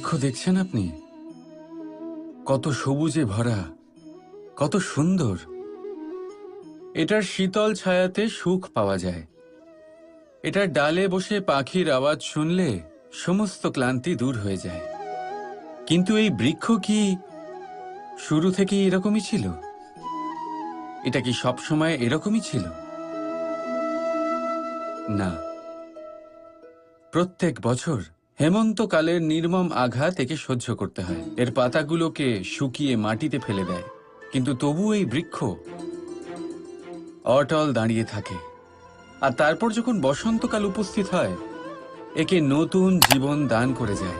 বৃক্ষ দেখছেন আপনি? কত সবুজে ভরা, কত সুন্দর। এটার শীতল ছায়াতে সুখ পাওয়া যায়। এটার ডালে বসে পাখির আওয়াজ শুনলে সমস্ত ক্লান্তি দূর হয়ে যায়। কিন্তু এই বৃক্ষ কি শুরু থেকেই এরকমই ছিল? এটা কি সবসময় এরকমই ছিল? না। প্রত্যেক বছর হেমন্তকালের নির্মম আঘাত একে সহ্য করতে হয়। এর পাতাগুলোকে শুকিয়ে মাটিতে ফেলে দেয়, কিন্তু তবু এই বৃক্ষ অটল দাঁড়িয়ে থাকে। আর তারপর যখন বসন্তকাল উপস্থিত হয়, একে নতুন জীবন দান করে যায়।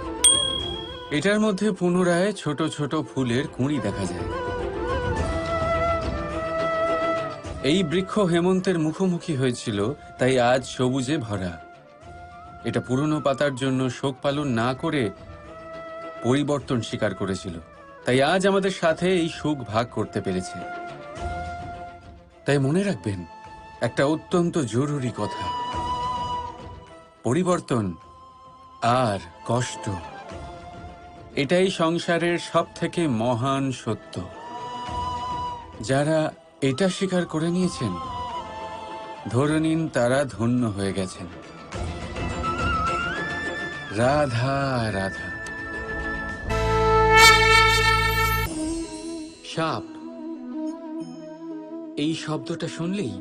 এটার মধ্যে পুনরায় ছোট ছোট ফুলের কুঁড়ি দেখা যায়। এই বৃক্ষ হেমন্তের মুখোমুখি হয়েছিল, তাই আজ সবুজে ভরা। এটা পুরনো পাতার জন্য শোক পালন না করে পরিবর্তন স্বীকার করেছিল, তাই আজ আমাদের সাথে এই সুখ ভাগ করতে পেরেছে। তাই মনে রাখবেন একটা অত্যন্ত জরুরি কথা: পরিবর্তন আর কষ্ট, এটাই সংসারের সবথেকে মহান সত্য। যারা এটা স্বীকার করে নিয়েছেন, ধরে নিন তারা ধন্য হয়ে গেছেন। রাধা রাধা। সাপ, এই শব্দটা শুনলেই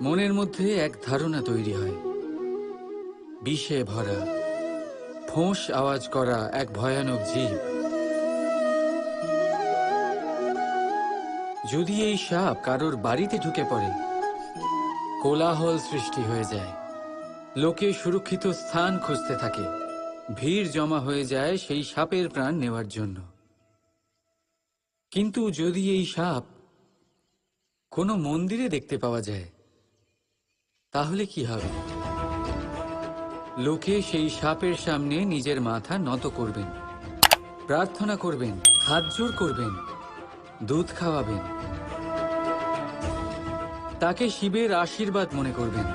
মনের মধ্যে এক ধারণা তৈরি হয়। বিষে ভরা, ফোঁস আওয়াজ করা এক ভয়ানক জীব। যদি এই সাপ কারোর বাড়িতে ঢুকে পড়ে, কোলাহল সৃষ্টি হয়ে যায়। লোকে সুরক্ষিত স্থান খুঁজতে থাকে, ভিড় জমা হয়ে যায় সেই সাপের প্রাণ নেওয়ার জন্য। কিন্তু যদি এই সাপ কোনো মন্দিরে দেখতে পাওয়া যায়, তাহলে কি হবে? লোকে সেই সাপের সামনে নিজের মাথা নত করবেন, প্রার্থনা করবেন, হাত জোড় করবেন, দুধ খাওয়াবেন, তাকে শিবের আশীর্বাদ মনে করবেন।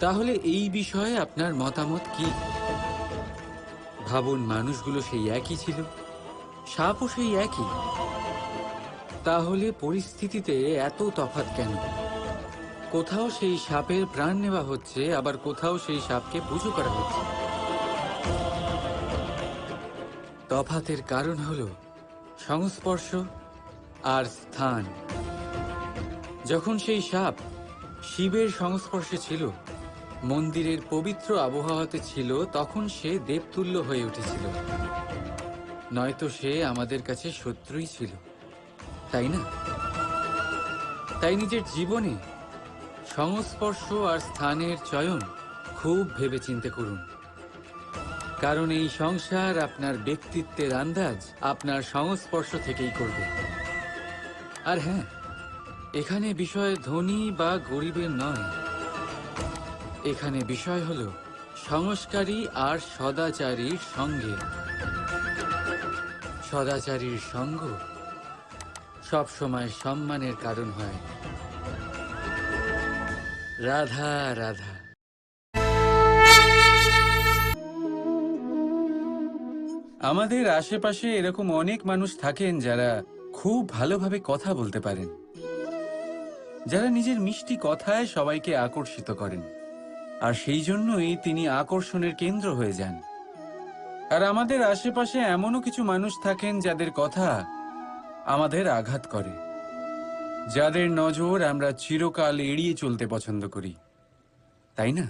তাহলে এই বিষয়ে আপনার মতামত কি? ভাবুন, মানুষগুলো সেই একই ছিল, সাপও সেই একই। তাহলে পরিস্থিতিতে এত তফাৎ কেন? কোথাও সেই সাপের প্রাণ নেওয়া হচ্ছে, আবার কোথাও সেই সাপকে পুজো করা হচ্ছে। তফাতের কারণ হলো সংস্পর্শ আর স্থান। যখন সেই সাপ শিবের সংস্পর্শে ছিল, মন্দিরের পবিত্র আবহাওয়াতে ছিল, তখন সে দেবতুল্য হয়ে উঠেছিল। নয়তো সে আমাদের কাছে শত্রুই ছিল, তাই না? তাই নিজের জীবনে সংস্পর্শ আর স্থানের চয়ন খুব ভেবেচিন্তে করুন, কারণ এই সংসার আপনার ব্যক্তিত্বের আন্দাজ আপনার সংস্পর্শ থেকেই করবে। আর হ্যাঁ, এখানে বিষয় ধনী বা গরিবের নয়, এখানে বিষয় হলো সংস্কারী আর সদাচারীর সঙ্গে। সদাচারীর সঙ্গ সবসময় সম্মানের কারণ হয়। রাধা রাধা। আমাদের আশেপাশে এরকম অনেক মানুষ থাকেন যারা খুব ভালোভাবে কথা বলতে পারেন, যারা নিজের মিষ্টি কথায় সবাইকে আকর্ষিত করেন, আর সেই জন্যই তিনি আকর্ষণের কেন্দ্র হয়ে যান। আর আমাদের আশেপাশে এমনও কিছু মানুষ থাকেন যাদের কথা আমাদের আঘাত করে, যাদের নজর আমরা চিরকাল এড়িয়ে চলতে পছন্দ করি, তাই না?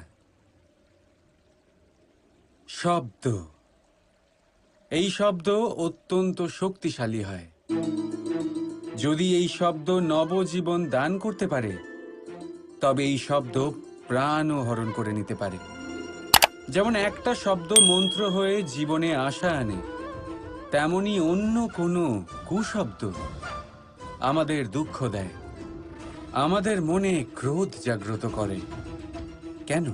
শব্দ, এই শব্দ অত্যন্ত শক্তিশালী হয়। যদি এই শব্দ নবজীবন দান করতে পারে, তবে এই শব্দ প্রাণও হরণ করে নিতে পারে। যেমন একটা শব্দ মন্ত্র হয়ে জীবনে আশা আনে, তেমনি অন্য কোনো কুশব্দ আমাদের দুঃখ দেয়, আমাদের মনে ক্রোধ জাগ্রত করে। কেন?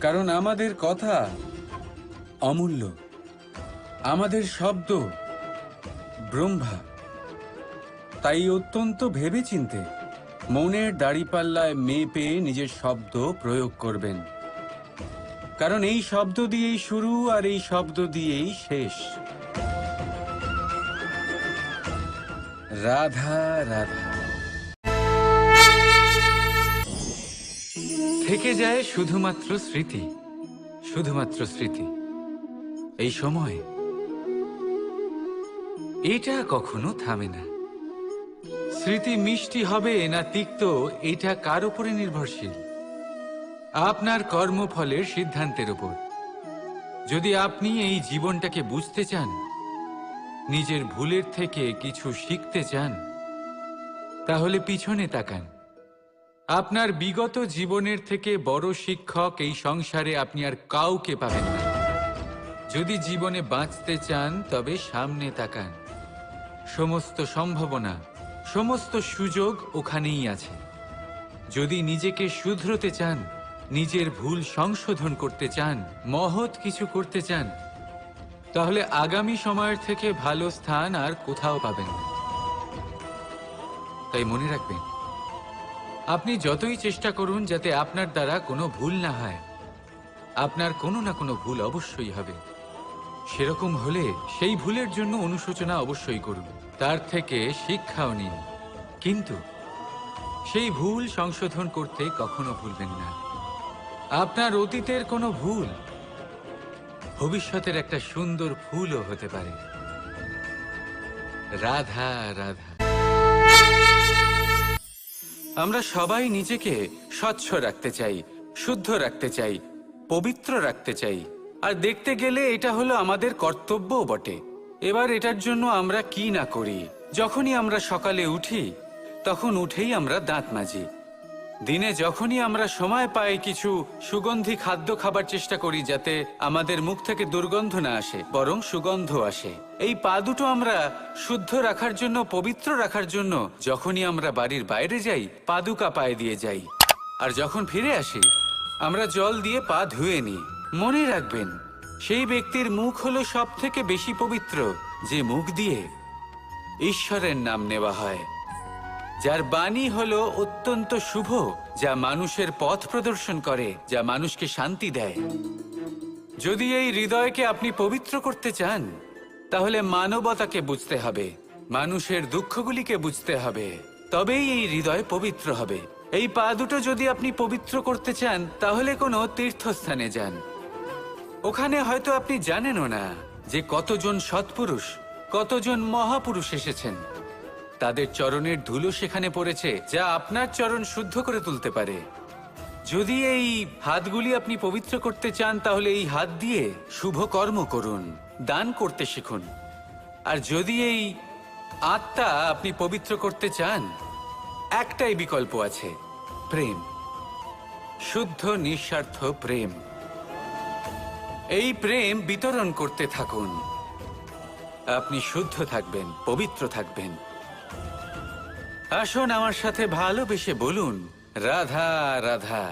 কারণ আমাদের কথা অমূল্য, আমাদের শব্দ ব্রহ্মা। তাই অত্যন্ত ভেবেচিন্তে মনের দাড়িপাল্লায় মেপে নিজের শব্দ প্রয়োগ করবেন। কারণ এই শব্দ দিয়েই শুরু আর এই শব্দ দিয়েই শেষ। রাধা রাধা। থেকে যায় শুধুমাত্র স্মৃতি, শুধুমাত্র স্মৃতি। এই সময় এটা কখনো থামে না। স্মৃতি মিষ্টি হবে না তিক্ত, এটা কার উপরে নির্ভরশীল? আপনার কর্মফলের সিদ্ধান্তের উপর। যদি আপনি এই জীবনটাকে বুঝতে চান, নিজের ভুলের থেকে কিছু শিখতে চান, তাহলে পিছনে তাকান। আপনার বিগত জীবনের থেকে বড় শিক্ষক এই সংসারে আপনি আর কাউকে পাবেন না। যদি জীবনে বাঁচতে চান তবে সামনে তাকান। সমস্ত সম্ভাবনা, সমস্ত সুযোগ ওখানেই আছে। যদি নিজেকে শুধরোতে চান, নিজের ভুল সংশোধন করতে চান, মহৎ কিছু করতে চান, তাহলে আগামী সময়ের থেকে ভালো স্থান আর কোথাও পাবেন না। তাই মনে রাখবেন, আপনি যতই চেষ্টা করুন যাতে আপনার দ্বারা কোনো ভুল না হয়, আপনার কোনো না কোনো ভুল অবশ্যই হবে। সেরকম হলে সেই ভুলের জন্য অনুশোচনা অবশ্যই করুন, তার থেকে শিক্ষাও নিন। কিন্তু সেই ভুল সংশোধন করতে কখনো ভুলবেন না। আপনার অতীতের কোনো ভুল ভবিষ্যতের একটা সুন্দর ফুলও হতে পারে। রাধা রাধা। আমরা সবাই নিজেকে স্বচ্ছ রাখতে চাই, শুদ্ধ রাখতে চাই, পবিত্র রাখতে চাই। আর দেখতে গেলে এটা হলো আমাদের কর্তব্যও বটে। এবার এটার জন্য আমরা কি না করি। যখনই আমরা সকালে উঠি, তখন উঠেই আমরা দাঁত মাজি। দিনে যখনই আমরা সময় পাই, কিছু সুগন্ধি খাদ্য খাবার চেষ্টা করি, যাতে আমাদের মুখ থেকে দুর্গন্ধ না আসে, বরং সুগন্ধ আসে। এই পা দুটো আমরা শুদ্ধ রাখার জন্য, পবিত্র রাখার জন্য যখনই আমরা বাড়ির বাইরে যাই, পাদুকা পায়ে দিয়ে যাই। আর যখন ফিরে আসি, আমরা জল দিয়ে পা ধুয়ে নিই। মনে রাখবেন, সেই ব্যক্তির মুখ হলো সব থেকে বেশি পবিত্র, যে মুখ দিয়ে ঈশ্বরের নাম নেওয়া হয়, যার বাণী হলো অত্যন্ত শুভ, যা মানুষের পথ প্রদর্শন করে, যা মানুষকে শান্তি দেয়। যদি এই হৃদয়কে আপনি পবিত্র করতে চান, তাহলে মানবতাকে বুঝতে হবে, মানুষের দুঃখগুলিকে বুঝতে হবে, তবেই এই হৃদয় পবিত্র হবে। এই পা দুটো যদি আপনি পবিত্র করতে চান, তাহলে কোনো তীর্থস্থানে যান। ওখানে হয়তো আপনি জানেনও না যে কতজন সৎপুরুষ, কতজন মহাপুরুষ এসেছেন। তাদের চরণের ধুলো সেখানে পড়েছে, যা আপনার চরণ শুদ্ধ করে তুলতে পারে। যদি এই হাতগুলি আপনি পবিত্র করতে চান, তাহলে এই হাত দিয়ে শুভ কর্ম করুন, দান করতে শিখুন। আর যদি এই আত্মা আপনি পবিত্র করতে চান, একটাই বিকল্প আছে, প্রেম। শুদ্ধ নিঃস্বার্থ প্রেম। এই প্রেম বিতরণ করতে থাকুন। আপনি শুদ্ধ থাকবেন, পবিত্র থাকবেন। আসুন আমার সাথে ভালোবেসে বলুন, রাধা রাধা।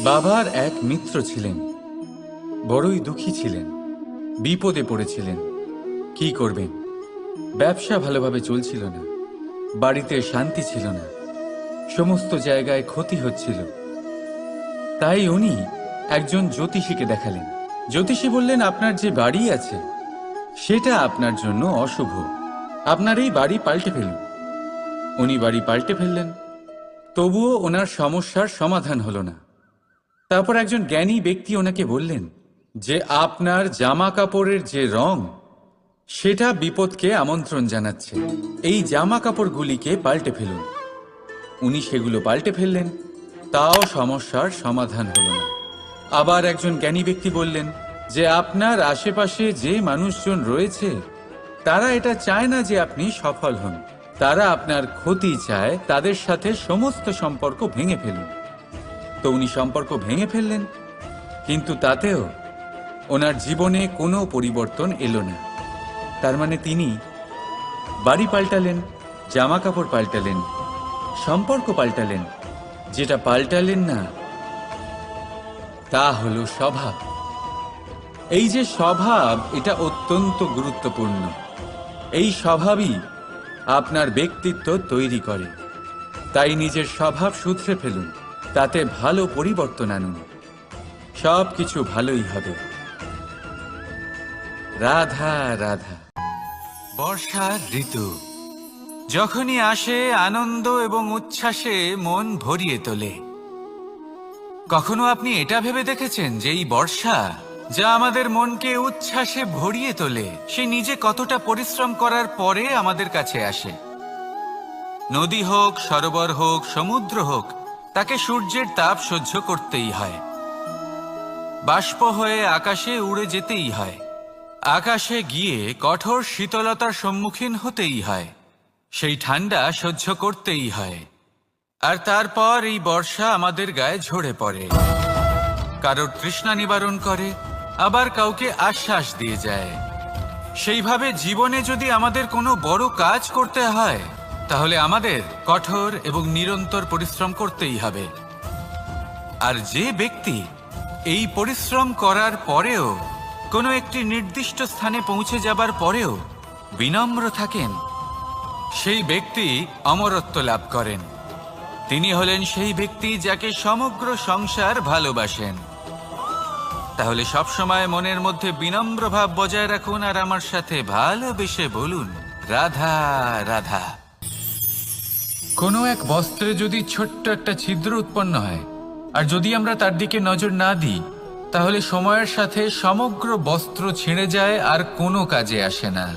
বাবার এক মিত্র ছিলেন, বড়ই দুঃখী ছিলেন, বিপদে পড়েছিলেন। কি করবেন? ব্যবসা ভালোভাবে চলছিল না, বাড়িতে শান্তি ছিল না, সমস্ত জায়গায় ক্ষতি হচ্ছিল। তাই উনি একজন জ্যোতিষীকে দেখালেন। জ্যোতিষী বললেন, আপনার যে বাড়ি আছে সেটা আপনার জন্য অশুভ, আপনার এই বাড়ি পাল্টে ফেলুন। উনি বাড়ি পাল্টে ফেললেন, তবুও ওনার সমস্যার সমাধান হলো না। তারপর একজন জ্ঞানী ব্যক্তি ওনাকে বললেন যে আপনার জামা কাপড়ের যে রং, সেটা বিপদকে আমন্ত্রণ জানাচ্ছে, এই জামা কাপড়গুলিকে পাল্টে ফেলুন। উনি সেগুলো পাল্টে ফেললেন, তাও সমস্যার সমাধান হলো না। আবার একজন জ্ঞানী ব্যক্তি বললেন যে আপনার আশেপাশে যে মানুষজন রয়েছে, তারা এটা চায় না যে আপনি সফল হন, তারা আপনার ক্ষতি চায়, তাদের সাথে সমস্ত সম্পর্ক ভেঙে ফেলুন। তো উনি সম্পর্ক ভেঙে ফেললেন, কিন্তু তাতেও ওনার জীবনে কোনো পরিবর্তন এলো না। তার মানে তিনি বাড়ি পাল্টালেন, জামা কাপড় পাল্টালেন, সম্পর্ক পাল্টালেন, যেটা পাল্টালেন না তা হলো স্বভাব। এই যে স্বভাব, এটা অত্যন্ত গুরুত্বপূর্ণ। এই স্বভাবই আপনার ব্যক্তিত্ব তৈরি করে। তাই নিজের স্বভাব শুধরে ফেলুন, তাতে ভালো পরিবর্তন আনুন, সব কিছু ভালোই হবে। রাধা রাধা। বর্ষার ঋতু যখনই আসে আনন্দ এবং উচ্ছ্বাসে মন ভরিয়ে তোলে। কখনো আপনি এটা ভেবে দেখেছেন যে এই বর্ষা যা আমাদের মনকে উচ্ছ্বাসে ভরিয়ে তোলে, সে নিজে কতটা পরিশ্রম করার পরে আমাদের কাছে আসে? নদী হোক, সরোবর হোক, সমুদ্র হোক, তাকে সূর্যের তাপ সহ্য করতেই হয়। বাষ্প হয়ে আকাশে উড়ে যেতেই হয়, আকাশে গিয়ে কঠোর শীতলতার সম্মুখীন হতেই হয়, সেই ঠান্ডা সহ্য করতেই হয়। আর তারপর এই বর্ষা আমাদের গায়ে ঝরে পড়ে, কারোর তৃষ্ণা নিবারণ করে, আবার কাউকে আশ্বাস দিয়ে যায়। সেইভাবে জীবনে যদি আমাদের কোনো বড় কাজ করতে হয়, তাহলে আমাদের কঠোর এবং নিরন্তর পরিশ্রম করতেই হবে। আর যে ব্যক্তি এই পরিশ্রম করার পরেও, কোনো একটি নির্দিষ্ট স্থানে পৌঁছে যাবার পরেও বিনম্র থাকেন, সেই ব্যক্তি অমরত্ব লাভ করেন। তিনি হলেন সেই ব্যক্তি যাকে সমগ্র সংসার ভালোবাসেন। তাহলে সবসময় মনের মধ্যে বিনম্র ভাব বজায় রাখুন আর আমার সাথে ভালোবেসে বলুন, রাধা রাধা। কোনো এক বস্ত্রে যদি ছোট্ট একটা ছিদ্র উৎপন্ন হয়, আর যদি আমরা তার দিকে নজর না দিই, তাহলে সময়ের সাথে সমগ্র বস্ত্র ছিঁড়ে যায় আর কোনো কাজে আসে না।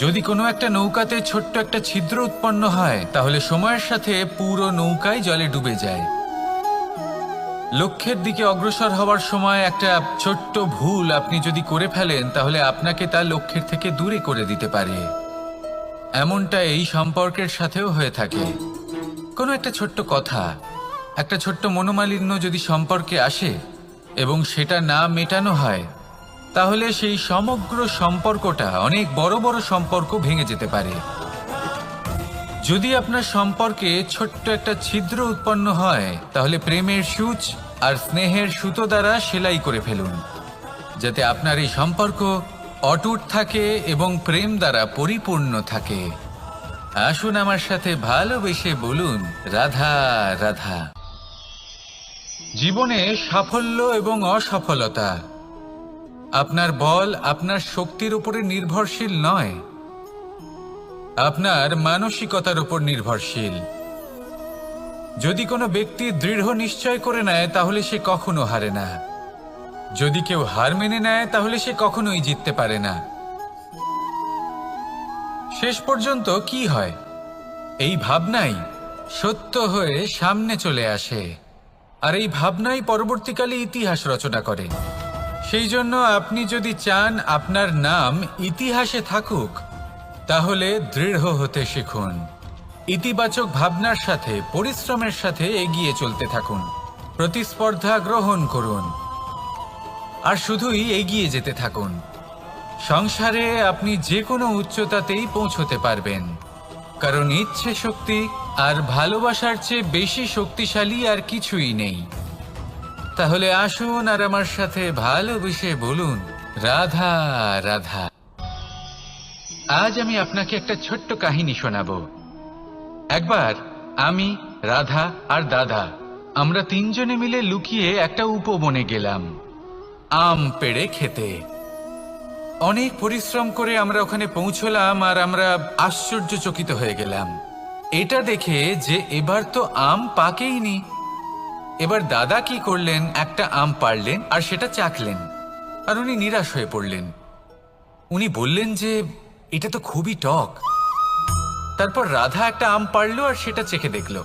যদি কোনো একটা নৌকাতে ছোট্ট একটা ছিদ্র উৎপন্ন হয়, তাহলে সময়ের সাথে পুরো নৌকাই জলে ডুবে যায়। লক্ষ্যের দিকে অগ্রসর হওয়ার সময় একটা ছোট্ট ভুল আপনি যদি করে ফেলেন, তাহলে আপনাকে তা লক্ষ্যের থেকে দূরে করে দিতে পারে। এমনটা এই সম্পর্কের সাথেও হয়ে থাকে। কোনো একটা ছোট্ট কথা, একটা ছোট্ট মনোমালিন্য যদি সম্পর্কে আসে এবং সেটা না মেটানো হয়, তাহলে সেই সমগ্র সম্পর্কটা, অনেক বড় বড় সম্পর্ক ভেঙে যেতে পারে। যদি আপনার সম্পর্কে ছোট্ট একটা ছিদ্র উৎপন্ন হয়, তাহলে প্রেমের সূচ আর স্নেহের সুতো দ্বারা সেলাই করে ফেলুন, যাতে আপনার এই সম্পর্ক অটুট থাকে এবং প্রেম দ্বারা পরিপূর্ণ থাকে। আসুন আমার সাথে ভালোবেসে বলুন, রাধা রাধা। জীবনে সাফল্য এবং অসফলতা আপনার বল, আপনার শক্তির উপরে নির্ভরশীল নয়, আপনার মানসিকতার উপর নির্ভরশীল। যদি কোনো ব্যক্তি দৃঢ় নিশ্চয় করে নেয়, তাহলে সে কখনো হারে না। যদি কেউ হার মেনে নেয়, তাহলে সে কখনোই জিততে পারে না। শেষ পর্যন্ত কি হয়? এই ভাবনাই সত্য হয়ে সামনে চলে আসে, আর এই ভাবনাই পরবর্তীকালে ইতিহাস রচনা করে। সেই জন্য আপনি যদি চান আপনার নাম ইতিহাসে থাকুক, তাহলে দৃঢ় হতে শিখুন। ইতিবাচক ভাবনার সাথে, পরিশ্রমের সাথে এগিয়ে চলতে থাকুন। প্রতিস্পর্ধা গ্রহণ করুন আর শুধুই এগিয়ে যেতে থাকুন। সংসারে আপনি যে কোনো উচ্চতাতেই পৌঁছতে পারবেন, কারণ ইচ্ছে শক্তি আর ভালোবাসার চেয়ে বেশি শক্তিশালী আর কিছুই নেই। তাহলে আসুন আর আমার সাথে ভালোবেসে বলুন, রাধা রাধা। আজ আমি আপনাকে একটা ছোট্ট কাহিনী শোনাবো। একবার আমি, রাধা আর দাদা, আমরা তিনজনে মিলে লুকিয়ে একটা উপবনে গেলাম আম পেড়ে খেতে। অনেক পরিশ্রম করে আমরা ওখানে পৌঁছলাম আর আমরা আশ্চর্যচকিত হয়ে গেলাম এটা দেখে যে এবার তো আম পাকেইনি। এবার দাদা কি করলেন, একটা আম পাড়লেন আর সেটা চাখলেন, আর উনি নিরাশ হয়ে পড়লেন। উনি বললেন যে এটা তো খুবই টক। তারপর রাধা একটা আম পাড়লো আর সেটা চেখে দেখলো,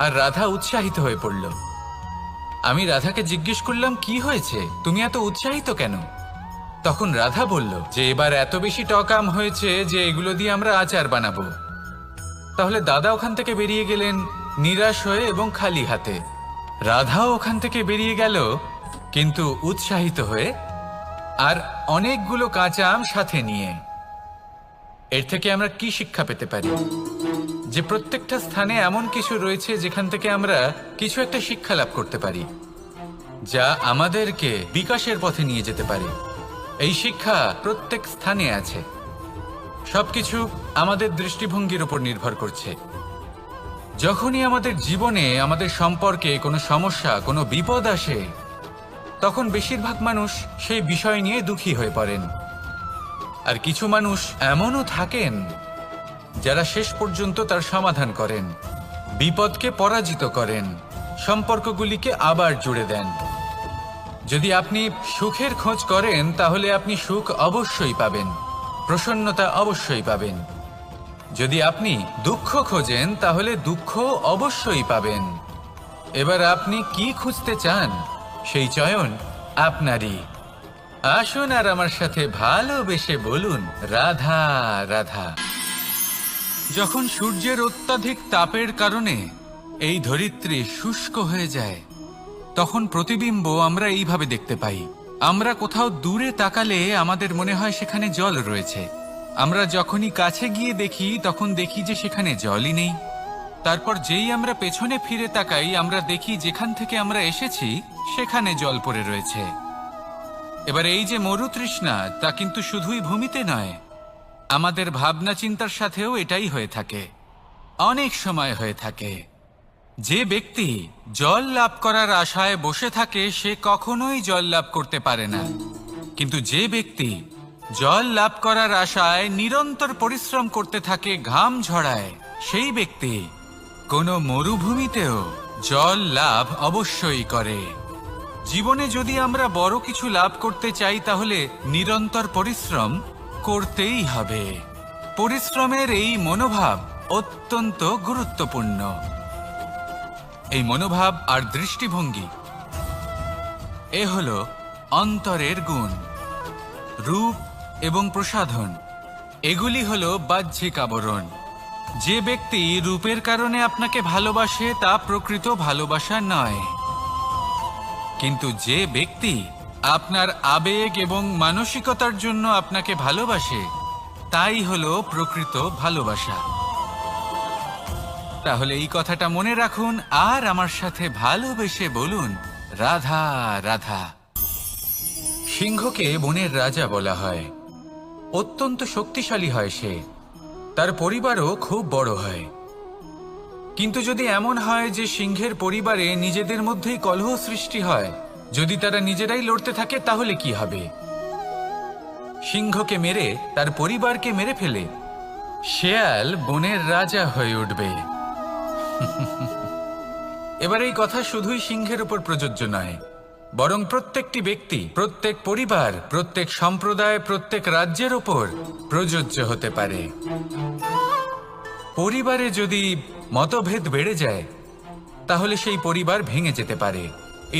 আর রাধা উৎসাহিত হয়ে পড়ল। আমি রাধাকে জিজ্ঞেস করলাম, কি হয়েছে, তুমি এত উৎসাহিত কেন? তখন রাধা বলল যে এবার এত বেশি টক আম হয়েছে যে এগুলো দিয়ে আমরা আচার বানাবো। তাহলে দাদা ওখান থেকে বেরিয়ে গেলেন নিরাশ হয়ে এবং খালি হাতে। রাধাও ওখান থেকে বেরিয়ে গেল কিন্তু উৎসাহিত হয়ে, আর অনেকগুলো কাঁচা আম সাথে নিয়ে। এর থেকে আমরা কি শিক্ষা পেতে পারি? যে প্রত্যেকটা স্থানে এমন কিছু রয়েছে যেখান থেকে আমরা কিছু একটা শিক্ষা লাভ করতে পারি, যা আমাদেরকে বিকাশের পথে নিয়ে যেতে পারে। এই শিক্ষা প্রত্যেক স্থানে আছে। সবকিছু আমাদের দৃষ্টিভঙ্গির উপর নির্ভর করছে। যখনই আমাদের জীবনে আমাদের সম্পর্কে কোনো সমস্যা, কোনো বিপদ আসে, তখন বেশিরভাগ মানুষ সেই বিষয় নিয়ে দুঃখী হয়ে পড়েন। আর কিছু মানুষ এমনও থাকেন যারা শেষ পর্যন্ত তার সমাধান করেন, বিপদকে পরাজিত করেন, সম্পর্কগুলিকে আবার জুড়ে দেন। যদি আপনি সুখের খোঁজ করেন তাহলে আপনি সুখ অবশ্যই পাবেন, প্রসন্নতা অবশ্যই পাবেন। যদি আপনি দুঃখ খোঁজেন তাহলে দুঃখ অবশ্যই পাবেন। এবার আপনি কি খুঁজতে চান সেই চয়ন আপনারই। আসুন আর আমার সাথে ভালোবেসে বলুন, রাধা রাধা। যখন সূর্যের অত্যাধিক তাপের কারণে এই ধরিত্রী শুষ্ক হয়ে যায়, তখন প্রতিবিম্ব আমরা এইভাবে দেখতে পাই। আমরা কোথাও দূরে তাকালে আমাদের মনে হয় সেখানে জল রয়েছে। আমরা যখনই কাছে গিয়ে দেখি তখন দেখি যে সেখানে জলই নেই। তারপর যেই আমরা পেছনে ফিরে তাকাই আমরা দেখি যেখান থেকে আমরা এসেছি সেখানে জল পড়ে রয়েছে। এবার এই যে মরুতৃষ্ণা, তা কিন্তু শুধুই ভূমিতে নয়, আমাদের ভাবনা চিন্তার সাথেও এটাই হয়ে থাকে, অনেক সময় হয়ে থাকে। যে ব্যক্তি জল লাভ করার আশায় বসে থাকে সে কখনোই জল লাভ করতে পারে না। কিন্তু যে ব্যক্তি জল লাভ করার আশায় নিরন্তর পরিশ্রম করতে থাকে, ঘাম ঝরায়, সেই ব্যক্তি কোনো মরুভূমিতেও জল লাভ অবশ্যই করে। জীবনে যদি আমরা বড় কিছু লাভ করতে চাই তাহলে নিরন্তর পরিশ্রম করতেই হবে। পরিশ্রমের এই মনোভাব অত্যন্ত গুরুত্বপূর্ণ। এই মনোভাব আর দৃষ্টিভঙ্গি এ হলো অন্তরের গুণ। রূপ এবং প্রসাধন এগুলি হলো বাহ্যিক আবরণ। যে ব্যক্তি রূপের কারণে আপনাকে ভালোবাসে তা প্রকৃত ভালোবাসা নয়। কিন্তু যে ব্যক্তি আপনার আবেগ এবং মানসিকতার জন্য আপনাকে ভালোবাসে তাই হলো প্রকৃত ভালোবাসা। তাহলে এই কথাটা মনে রাখুন আর আমার সাথে ভালোবেসে বলুন, রাধা রাধা। সিংহকে বনের রাজা বলা হয়। অত্যন্ত শক্তিশালী হয় সে, তার পরিবারও খুব বড় হয়। কিন্তু যদি এমন হয় যে সিংহের পরিবারে নিজেদের মধ্যেই কলহ সৃষ্টি হয়, যদি তারা নিজেরাই লড়তে থাকে, তাহলে কি হবে? সিংহকে মেরে তার পরিবারকে মেরে ফেলে শেয়াল বনের রাজা হয়ে উঠবে। এবার এই কথা শুধুই সিংহের উপর প্রযোজ্য নয়, বরং প্রত্যেকটি ব্যক্তি, প্রত্যেক পরিবার, প্রত্যেক সম্প্রদায়, প্রত্যেক রাজ্যের ওপর প্রযোজ্য হতে পারে। পরিবারে যদি মতভেদ বেড়ে যায় তাহলে সেই পরিবার ভেঙে যেতে পারে।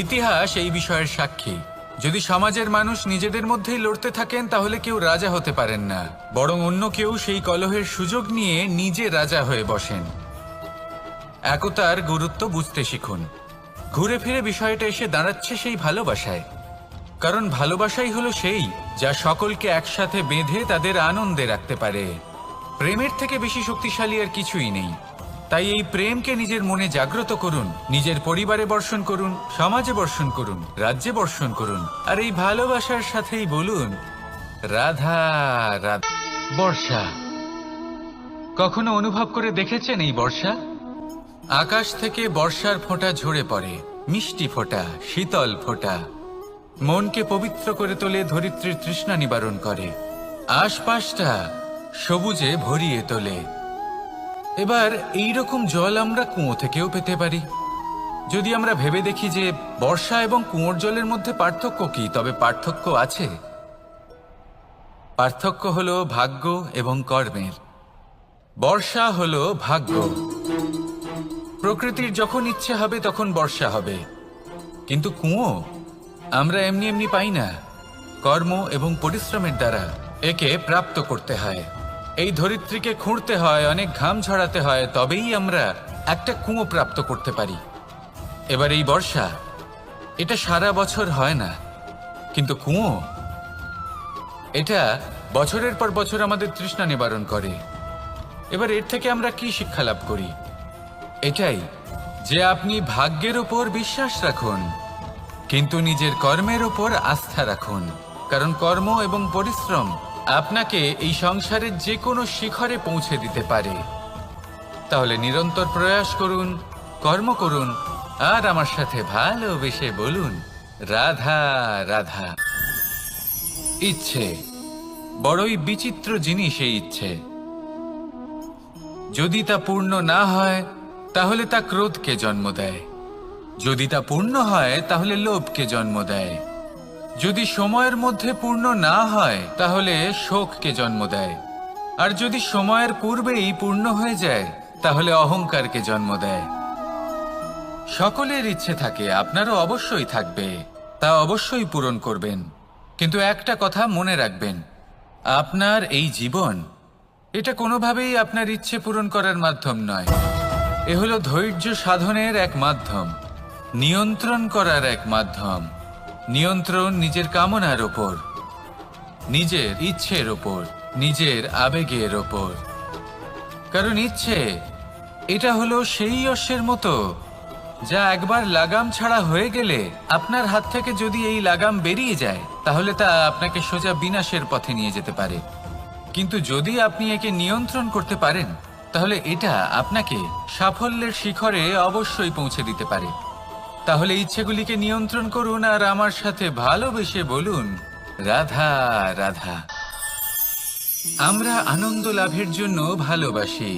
ইতিহাস এই বিষয়ের সাক্ষী। যদি সমাজের মানুষ নিজেদের মধ্যেই লড়তে থাকেন তাহলে কেউ রাজা হতে পারেন না, বরং অন্য কেউ সেই কলহের সুযোগ নিয়ে নিজে রাজা হয়ে বসেন। একতার গুরুত্ব বুঝতে শিখুন। ঘুরে ফিরে বিষয়টা এসে দাঁড়াচ্ছে সেই ভালোবাসায়। কারণ ভালোবাসাই হলো সেই যা সকলকে একসাথে বেঁধে তাদের আনন্দে রাখতে পারে। প্রেমের থেকে বেশি শক্তিশালী আর কিছুই নেই। তাই এই প্রেমকে নিজের মনে জাগ্রত করুন, নিজের পরিবারে বর্ষণ করুন, সমাজে বর্ষণ করুন, রাজ্যে বর্ষণ করুন। আর এই ভালোবাসার সাথেই বলুন, রাধা রাধা। বর্ষা কখনো অনুভব করে দেখেছেন এই বর্ষা? আকাশ থেকে বর্ষার ফোঁটা ঝরে পড়ে, মিষ্টি ফোঁটা, শীতল ফোঁটা, মনকে পবিত্র করে তোলে, ধরিত্রীর তৃষ্ণা নিবারণ করে, আশপাশটা সবুজে ভরিয়ে তোলে। এবার এই রকম জল আমরা কুয়ো থেকেও পেতে পারি। যদি আমরা ভেবে দেখি যে বর্ষা এবং কুয়োর জলের মধ্যে পার্থক্য কি, তবে পার্থক্য আছে। পার্থক্য হলো ভাগ্য এবং কর্মের। বর্ষা হলো ভাগ্য। প্রকৃতির যখন ইচ্ছে হবে তখন বর্ষা হবে। কিন্তু কুয়ো আমরা এমনি এমনি পাই না, কর্ম এবং পরিশ্রমের দ্বারা একে প্রাপ্ত করতে হয়। এই ধরিত্রীকে খুঁড়তে হয়, অনেক ঘাম ঝরাতে হয়, তবেই আমরা একটা কুয়ো প্রাপ্ত করতে পারি। এবার এই বর্ষা, এটা সারা বছর হয় না, কিন্তু কুয়ো এটা বছরের পর বছর আমাদের তৃষ্ণা নিবারণ করে। এবার এর থেকে আমরা কি শিক্ষা লাভ করি? এটাই যে আপনি ভাগ্যের উপর বিশ্বাস রাখুন, কিন্তু নিজের কর্মের উপর আস্থা রাখুন। কারণ কর্ম এবং পরিশ্রম আপনাকে এই সংসারের যে কোনো শিখরে পৌঁছে দিতে পারে। তাহলে নিরন্তর প্রয়াস করুন, কর্ম করুন, আর আমার সাথে ভালোবেসে বলুন, রাধা রাধা। ইচ্ছে বড়ই বিচিত্র জিনিস। এই ইচ্ছে যদি তা পূর্ণ না হয় তাহলে তা ক্রোধকে জন্ম দেয়, যদি তা পূর্ণ হয় তাহলে লোভকে জন্ম দেয়, যদি সময়ের মধ্যে পূর্ণ না হয় তাহলে শোককে জন্ম দেয়, আর যদি সময়ের পূর্বেই পূর্ণ হয়ে যায় তাহলে অহংকারকে জন্ম দেয়। সকলের ইচ্ছে থাকে, আপনারও অবশ্যই থাকবে, তা অবশ্যই পূরণ করবেন। কিন্তু একটা কথা মনে রাখবেন, আপনার এই জীবন এটা কোনোভাবেই আপনার ইচ্ছে পূরণ করার মাধ্যম নয়। এ হলো ধৈর্য সাধনের এক মাধ্যম, নিয়ন্ত্রণ করার এক মাধ্যম। নিয়ন্ত্রণ নিজের কামনার ওপর, নিজের ইচ্ছের ওপর, নিজের আবেগের ওপর। কারণ ইচ্ছে এটা হলো সেই অশ্বের মতো যা একবার লাগাম ছাড়া হয়ে গেলে আপনার হাত থেকে যদি এই লাগাম বেরিয়ে যায় তাহলে তা আপনাকে সোজা বিনাশের পথে নিয়ে যেতে পারে। কিন্তু যদি আপনি একে নিয়ন্ত্রণ করতে পারেন তাহলে এটা আপনাকে সাফল্যের শিখরে অবশ্যই পৌঁছে দিতে পারে। তাহলে ইচ্ছেগুলিকে নিয়ন্ত্রণ করুন আর আমার সাথে ভালোবেসে বলুন, রাধা রাধা। আমরা আনন্দ লাভের জন্য ভালোবাসি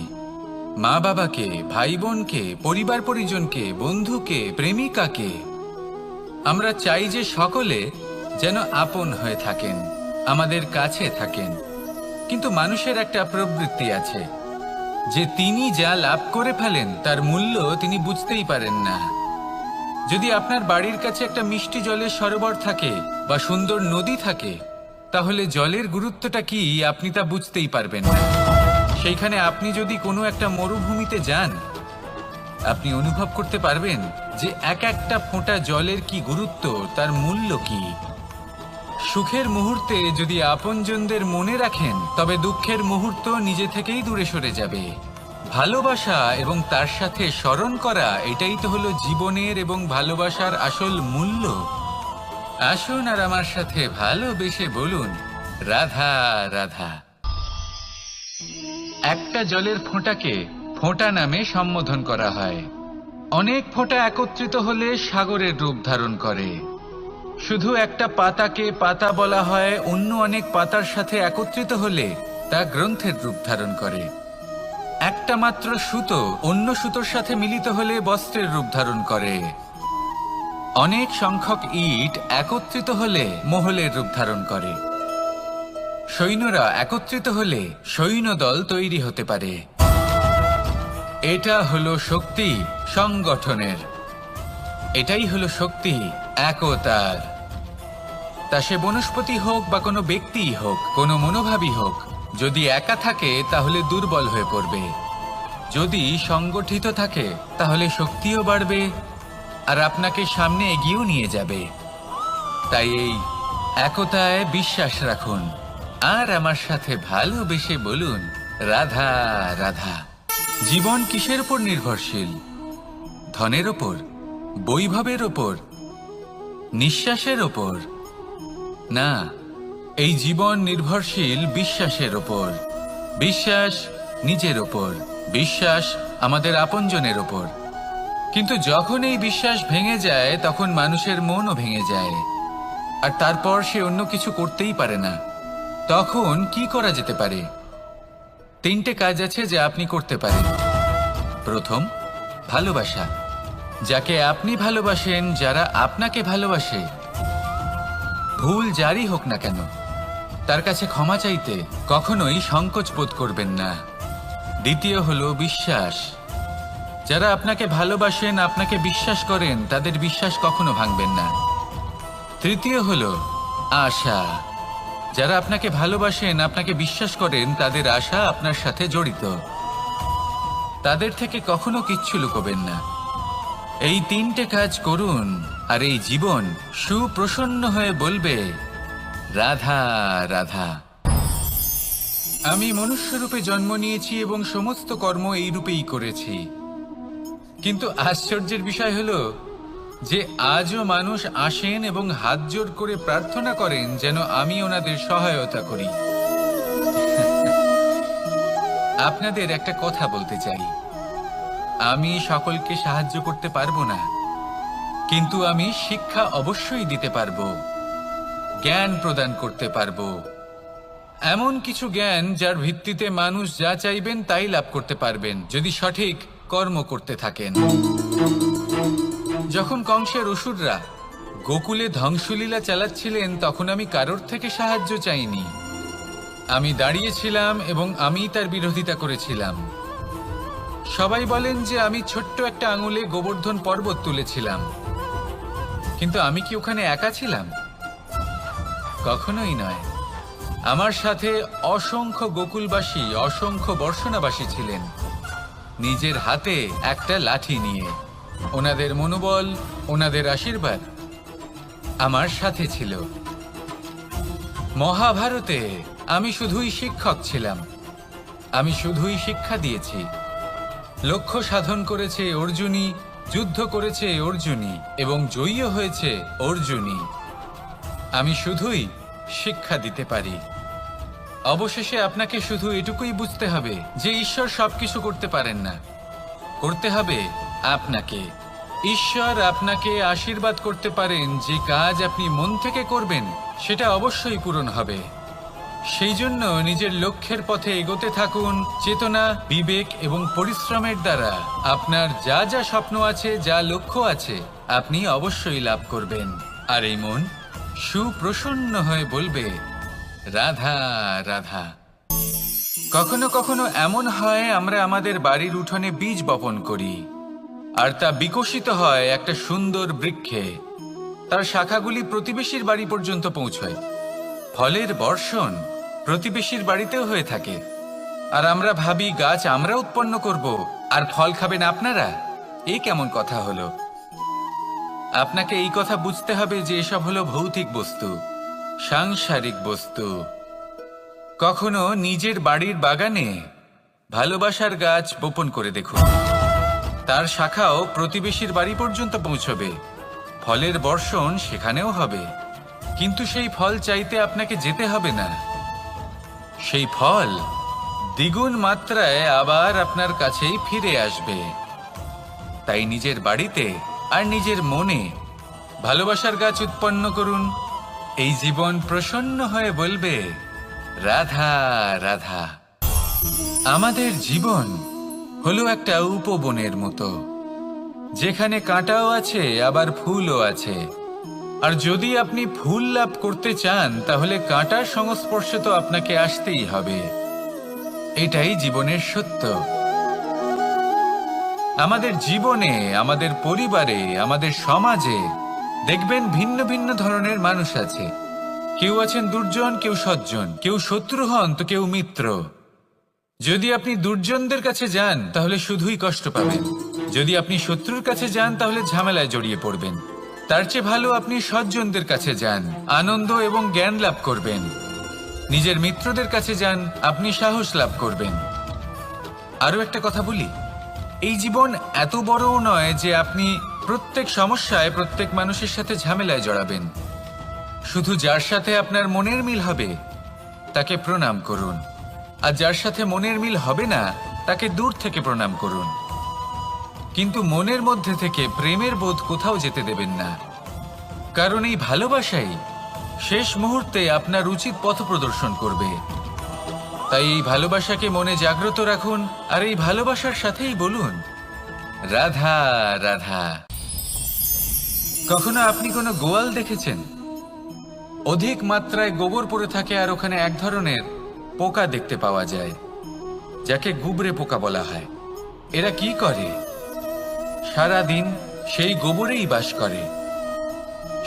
মা বাবাকে, ভাই বোনকে, পরিবার পরিজনকে, বন্ধুকে, প্রেমিকাকে। আমরা চাই যে সকলে যেন আপন হয়ে থাকেন, আমাদের কাছে থাকেন। কিন্তু মানুষের একটা প্রবৃত্তি আছে যে তিনি যা লাভ করে ফেলেন তার মূল্য তিনি বুঝতেই পারেন না। যদি আপনার বাড়ির কাছে একটা মিষ্টি জলের সরোবর থাকে বা সুন্দর নদী থাকে তাহলে জলের গুরুত্বটা কি আপনি তা বুঝতেই পারবেন না। সেইখানে আপনি যদি কোনো একটা মরুভূমিতে যান আপনি অনুভব করতে পারবেন যে এক একটা ফোঁটা জলের কি গুরুত্ব, তার মূল্য কি। সুখের মুহূর্তে যদি আপনজনদের মনে রাখেন তবে দুঃখের মুহূর্ত নিজে থেকেই দূরে সরে যাবে। ভালোবাসা এবং তার সাথে স্মরণ করা, এটাই তো হলো জীবনের এবং ভালোবাসার আসল মূল্য। আসুন আর আমার সাথে ভালোবেসে বলুন, রাধা রাধা। একটা জলের ফোঁটাকে ফোঁটা নামে সম্বোধন করা হয়। অনেক ফোঁটা একত্রিত হলে সাগরের রূপ ধারণ করে। শুধু একটা পাতাকে পাতা বলা হয়, অন্য অনেক পাতার সাথে একত্রিত হলে তা গ্রন্থের রূপ ধারণ করে। একটা মাত্র সুতো অন্য সুতোর সাথে মিলিত হলে বস্ত্রের রূপ ধারণ করে। অনেক সংখ্যক ইট একত্রিত হলে মহলের রূপ ধারণ করে। সৈন্যরা একত্রিত হলে সৈন্যদল তৈরি হতে পারে। এটা হলো শক্তি সংগঠনের, এটাই হলো শক্তি একতার। তা সে বনস্পতি হোক বা কোনো ব্যক্তিই হোক, কোনো মনোভাবই হোক, যদি একা থাকে তাহলে দুর্বল হয়ে পড়বে। যদি সংগঠিত থাকে তাহলে শক্তিও বাড়বে আর আপনাকে সামনে এগিয়েও নিয়ে যাবে। তাই এই একতায় বিশ্বাস রাখুন আর আমার সাথে ভালোবেসে বলুন, রাধা রাধা। জীবন কিসের উপর নির্ভরশীল? ধনের ওপর, বৈভবের ওপর, নিঃশ্বাসের ওপর? না, এই জীবন নির্ভরশীল বিশ্বাসের ওপর। বিশ্বাস নিজের ওপর, বিশ্বাস আমাদের আপনজনের ওপর। কিন্তু যখন এই বিশ্বাস ভেঙে যায় তখন মানুষের মনও ভেঙে যায় আর তারপর সে অন্য কিছু করতেই পারে না। তখন কি করা যেতে পারে? তিনটে কাজ আছে যা আপনি করতে পারেন। প্রথম, ভালোবাসা। যাকে আপনি ভালোবাসেন, যারা আপনাকে ভালোবাসে, ভুল যারই হোক না কেন, তার কাছে ক্ষমা চাইতে কখনোই সংকোচ বোধ করবেন না। দ্বিতীয় হলো বিশ্বাস। যারা আপনাকে ভালোবাসেন, আপনাকে বিশ্বাস করেন, তাদের বিশ্বাস কখনো ভাঙবেন না। তৃতীয় হলো আশা। যারা আপনাকে ভালোবাসেন, আপনাকে বিশ্বাস করেন, তাদের আশা আপনার সাথে জড়িত। তাদের থেকে কখনো কিচ্ছু লুকোবেন না। এই তিনটে কাজ করুন আর এই জীবন সুপ্রসন্ন হয়ে বলবে, রাধা রাধা। আমি মনুষ্যরূপে জন্ম নিয়েছি এবং সমস্ত কর্ম এই রূপেই করেছি। কিন্তু আশ্চর্যের বিষয় হলো যে আজও মানুষ আসেন এবং হাত জোড় করে প্রার্থনা করেন যেন আমি ওনাদের সহায়তা করি। আপনাদের একটা কথা বলতে চাই। আমি সকলকে সাহায্য করতে পারবো না, কিন্তু আমি শিক্ষা অবশ্যই দিতে পারবো, জ্ঞান প্রদান করতে পারবো, এমন কিছু জ্ঞান যার ভিত্তিতে মানুষ যা চাইবেন তাই লাভ করতে পারবেন যদি সঠিক কর্ম করতে থাকেন। যখন কংসের অসুররা গোকুলে ধ্বংসলীলা চালাচ্ছিলেন তখন আমি কারোর থেকে সাহায্য চাইনি। আমি দাঁড়িয়েছিলাম এবং আমি তার বিরোধিতা করেছিলাম। সবাই বলেন যে আমি ছোট্ট একটা আঙুলে গোবর্ধন পর্বত তুলেছিলাম, কিন্তু আমি কি ওখানে একা ছিলাম? কখনোই নয়। আমার সাথে অসংখ্য গোকুলবাসী, অসংখ্য বর্ষণাবাসী ছিলেন, নিজের হাতে একটা লাঠি নিয়ে। ওনাদের মনোবল, ওনাদের আশীর্বাদ আমার সাথে ছিল। মহাভারতে আমি শুধুই শিক্ষক ছিলাম, আমি শুধুই শিক্ষা দিয়েছি। লক্ষ্য সাধন করেছে অর্জুনই, যুদ্ধ করেছে অর্জুনই এবং জয়ীও হয়েছে অর্জুনই। আমি শুধুই শিক্ষা দিতে পারি। অবশেষে আপনাকে শুধু এটুকুই বুঝতে হবে যে ঈশ্বর সবকিছু করতে পারেন না, করতে হবে আপনাকে। ঈশ্বর আপনাকে আশীর্বাদ করতে পারেন যে কাজ আপনি মন থেকে করবেন সেটা অবশ্যই পূরণ হবে। সেই জন্য নিজের লক্ষ্যের পথে এগোতে থাকুন। চেতনা, বিবেক এবং পরিশ্রমের দ্বারা আপনার যা যা স্বপ্ন আছে, যা লক্ষ্য আছে, আপনি অবশ্যই লাভ করবেন। আর এই মন সুপ্রসন্ন হয়ে বলবে, রাধা রাধা। কখনো কখনো এমন হয় আমরা আমাদের বাড়ির উঠোনে বীজ বপন করি, আর তা বিকশিত হয় একটা সুন্দর বৃক্ষে। তার শাখাগুলি প্রতিবেশীর বাড়ি পর্যন্ত পৌঁছয়। ফলের বর্ষণ প্রতিবেশীর বাড়িতেও হয়ে থাকে, আর আমরা ভাবি গাছ আমরা উৎপন্ন করব আর ফল খাবেন আপনারা। এই কেমন কথা হলো? আপনাকে এই কথা বুঝতে হবে যে এসব হলো ভৌতিক বস্তু, সাংসারিক বস্তু। কখনো নিজের বাড়ির বাগানে ভালোবাসার গাছ বপন করে দেখুন, তার শাখাও প্রতিবেশীর বাড়ি পর্যন্ত পৌঁছবে, ফলের বর্ষণ সেখানেও হবে। কিন্তু সেই ফল চাইতে আপনাকে যেতে হবে না, সেই ফল দ্বিগুণ মাত্রায় আবার আপনার কাছেই ফিরে আসবে। তাই নিজের বাড়িতে আর নিজের মনে ভালোবাসার গাছ উৎপন্ন করুন। এই জীবন প্রসন্ন হয়ে বলবে, রাধা রাধা। আমাদের জীবন হলো একটা উপবনের মতো, যেখানে কাঁটাও আছে আবার ফুলও আছে। আর যদি আপনি ফুল লাভ করতে চান তাহলে কাঁটার সংস্পর্শে তো আপনাকে আসতেই হবে। এটাই জীবনের সত্য। আমাদের জীবনে, আমাদের পরিবারে, আমাদের সমাজে দেখবেন ভিন্ন ভিন্ন ধরনের মানুষ আছে। কেউ আছেন দুর্জন, কেউ সজ্জন, কেউ শত্রু হন তো কেউ মিত্র। যদি আপনি দুর্জনদের কাছে যান তাহলে শুধুই কষ্ট পাবেন, যদি আপনি শত্রুর কাছে যান তাহলে ঝামেলায় জড়িয়ে পড়বেন। তার চেয়ে ভালো আপনি সজ্জনদের কাছে যান, আনন্দ এবং জ্ঞান লাভ করবেন। নিজের মিত্রদের কাছে যান, আপনি সাহস লাভ করবেন। আরো একটা কথা বলি, এই জীবন এত বড়ও নয় যে আপনি প্রত্যেক সমস্যায় প্রত্যেক মানুষের সাথে ঝামেলায় জড়াবেন। শুধু যার সাথে আপনার মনের মিল হবে তাকে প্রণাম করুন, আর যার সাথে মনের মিল হবে না তাকে দূর থেকে প্রণাম করুন। কিন্তু মনের মধ্যে থেকে প্রেমের বোধ কোথাও যেতে দেবেন না, কারণ এই ভালোবাসাই শেষ মুহূর্তে আপনার উচিত পথ প্রদর্শন করবে। তাই এই ভালোবাসাকে মনে জাগ্রত রাখুন, আর এই ভালোবাসার সাথেই বলুন, রাধা রাধা। কখনো আপনি কোনো গোয়াল দেখেছেন? অধিক মাত্রায় গোবর পড়ে থাকে আর ওখানে এক ধরনের পোকা দেখতে পাওয়া যায়, যাকে গুবরে পোকা বলা হয়। এরা কি করে? সারাদিন সেই গোবরেই বাস করে।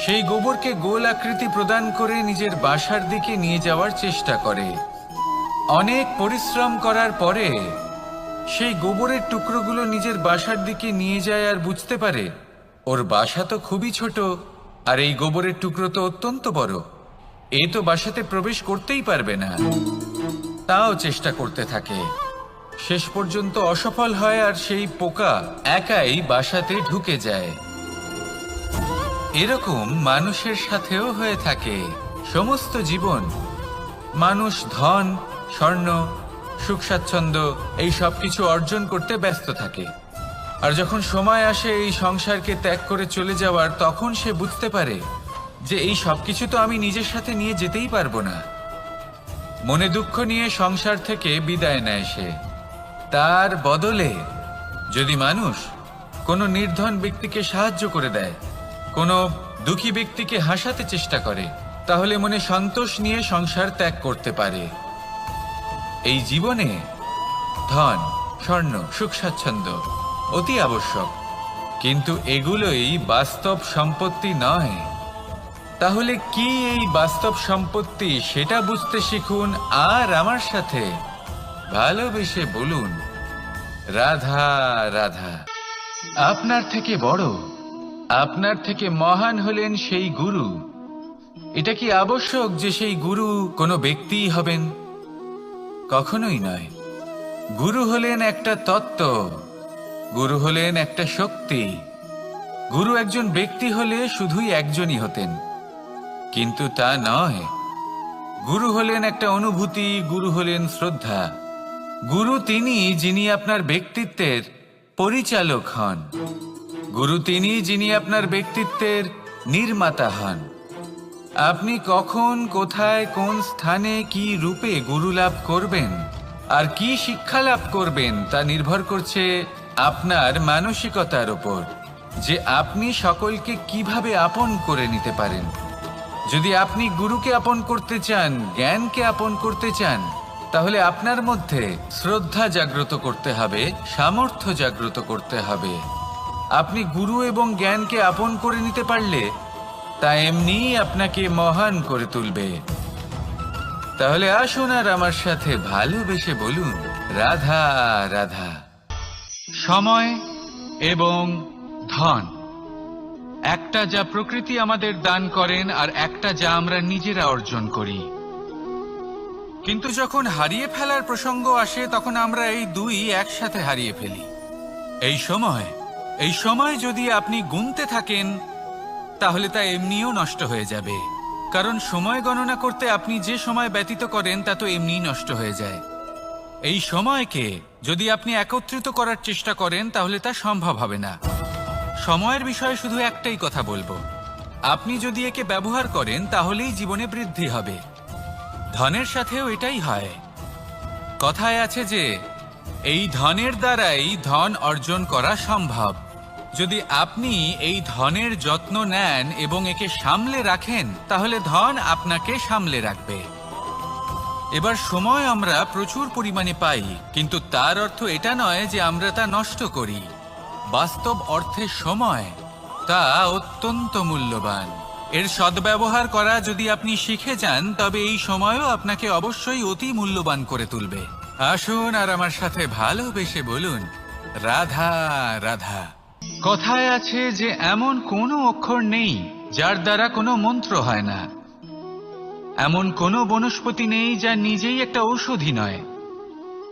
সেই গোবরকে গোল আকৃতি প্রদান করে নিজের বাসার দিকে নিয়ে যাওয়ার চেষ্টা করে। অনেক পরিশ্রম করার পরে সেই গোবরের টুকরোগুলো নিজের বাসার দিকে নিয়ে যায় আর বুঝতে পারে ওর বাসা তো খুবই ছোট, আর এই গোবরের টুকরো তো অত্যন্ত বড়, এ তো বাসাতে প্রবেশ করতেই পারবে না। তাও চেষ্টা করতে থাকে, শেষ পর্যন্ত অসফল হয় আর সেই পোকা একাই বাসাতে ঢুকে যায়। এরকম মানুষের সাথেও হয়ে থাকে। সমস্ত জীবন মানুষ ধন, স্বর্ণ, সুখ স্বাচ্ছন্দ্য এই সব কিছু অর্জন করতে ব্যস্ত থাকে, আর যখন সময় আসে এই সংসারকে ত্যাগ করে চলে যাওয়ার, তখন সে বুঝতে পারে যে এই সবকিছু তো আমি নিজের সাথে নিয়ে যেতেই পারবো না। মনে দুঃখ নিয়ে সংসার থেকে বিদায় নেয় সে। তার বদলে যদি মানুষ কোনো নির্ধন ব্যক্তিকে সাহায্য করে দেয়, কোনো দুঃখী ব্যক্তিকে হাসাতে চেষ্টা করে, তাহলে মনে সন্তোষ নিয়ে সংসার ত্যাগ করতে পারে। এই জীবনে ধন, স্বর্ণ, সুখ স্বাচ্ছন্দ্য অতি আবশ্যক, কিন্তু এগুলোই বাস্তব সম্পত্তি নয়। তাহলে কি এই বাস্তব সম্পত্তি, সেটা বুঝতে শিখুন আর আমার সাথে ভালোবেসে বলুন, রাধা রাধা। আপনার থেকে বড়, আপনার থেকে মহান হলেন সেই গুরু। এটা কি আবশ্যক যে সেই গুরু কোনো ব্যক্তিই হবেন? কখনোই নয়। গুরু হলেন একটা তত্ত্ব, গুরু হলেন একটা শক্তি। গুরু একজন ব্যক্তি হলে শুধুই একজনই হতেন, কিন্তু তা নয়। গুরু হলেন একটা অনুভূতি, গুরু হলেন শ্রদ্ধা। গুরু তিনি যিনি আপনার ব্যক্তিত্বের পরিচালক হন। গুরু তিনি যিনি আপনার ব্যক্তিত্বের নির্মাতা হন। আপনি কখন, কোথায়, কোন স্থানে, কি রূপে গুরু লাভ করবেন আর কি শিক্ষা লাভ করবেন তা নির্ভর করছে আপনার মানসিকতার উপর, যে আপনি সকলকে কিভাবে আপন করে নিতে পারেন। যদি আপনি গুরুকে আপন করতে চান, জ্ঞানকে আপন করতে চান, তাহলে আপনার মধ্যে শ্রদ্ধা জাগ্রত করতে হবে, সামর্থ্য জাগ্রত করতে হবে। আপনি গুরু এবং জ্ঞানকে আপন করে নিতে পারলে তা এমনিই আপনাকে মহান করে তুলবে। তাহলে আসুন আর আমার সাথে ভালোবেসে বলুন, রাধা রাধা। সময় এবং ধন, একটা যা প্রকৃতি আমাদের দান করেন আর একটা যা আমরা নিজেরা অর্জন করি। কিন্তু যখন হারিয়ে ফেলার প্রসঙ্গ আসে, তখন আমরা এই দুই একসাথে হারিয়ে ফেলি। এই সময় যদি আপনি গুনতে থাকেন, তাহলে তা এমনিও নষ্ট হয়ে যাবে। কারণ সময় গণনা করতে আপনি যে সময় ব্যতীত করেন তা তো এমনিই নষ্ট হয়ে যায়। এই সময়কে যদি আপনি একত্রিত করার চেষ্টা করেন, তাহলে তা সম্ভব হবে না। সময়ের বিষয়ে শুধু একটাই কথা বলবো, আপনি যদি একে ব্যবহার করেন তাহলেই জীবনে বৃদ্ধি হবে। ধনের সাথেও এটাই হয়। কথায় আছে যে এই ধনের দ্বারাই ধন অর্জন করা সম্ভব। যদি আপনি এই ধনের যত্ন নেন এবং একে সামলে রাখেন, তাহলে ধন আপনাকে সামলে রাখবে। এবার সময় আমরা প্রচুর পরিমাণে পাই, কিন্তু তার অর্থ এটা নয় যে আমরা তা নষ্ট করি। বাস্তব অর্থে সময় তা অত্যন্ত মূল্যবান। এর সদ্ব্যবহার করা যদি আপনি শিখে যান, তবে এই সময়ও আপনাকে অবশ্যই অতি মূল্যবান করে তুলবে। আসুন আর আমার সাথে ভালোবেসে বলুন, রাধা রাধা। কথায় আছে যে এমন কোনো অক্ষর নেই যার দ্বারা কোনো মন্ত্র হয় না। এমন কোনো বনস্পতি নেই যা নিজেই একটা ঔষধি নয়।